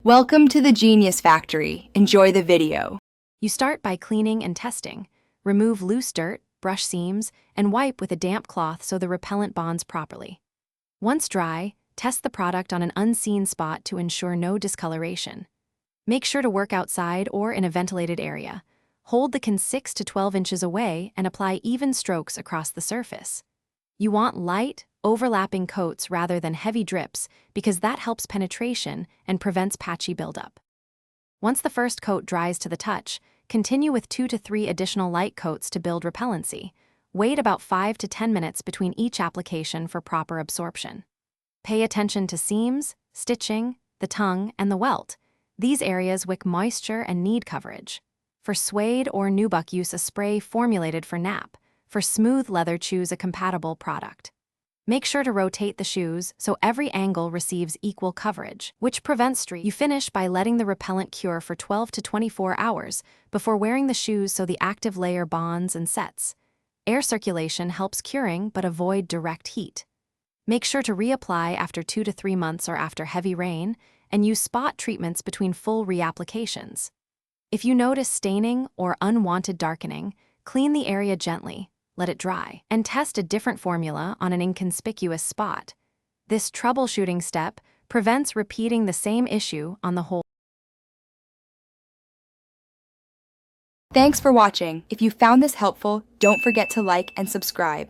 Welcome to the Genius Factory. Enjoy the video. You start by cleaning and testing. Remove loose dirt, brush seams, and wipe with a damp cloth so the repellent bonds properly. Once dry, test the product on an unseen spot to ensure no discoloration. Make sure to work outside or in a ventilated area. Hold the can 6 to 12 inches away and apply even strokes across the surface. You want light, overlapping coats rather than heavy drips because that helps penetration and prevents patchy buildup. Once the first coat dries to the touch, continue with 2 to 3 additional light coats to build repellency. Wait about 5 to 10 minutes between each application for proper absorption. Pay attention to seams, stitching, the tongue, and the welt. These areas wick moisture and need coverage. For suede or nubuck, use a spray formulated for nap. For smooth leather, choose a compatible product. Make sure to rotate the shoes so every angle receives equal coverage, which prevents streaks. You finish by letting the repellent cure for 12 to 24 hours before wearing the shoes so the active layer bonds and sets. Air circulation helps curing but avoid direct heat. Make sure to reapply after 2 to 3 months or after heavy rain, and use spot treatments between full reapplications. If you notice staining or unwanted darkening, clean the area gently, let it dry, and test a different formula on an inconspicuous spot. This troubleshooting step prevents repeating the same issue on the whole. Thanks for watching. If you found this helpful, don't forget to like and subscribe.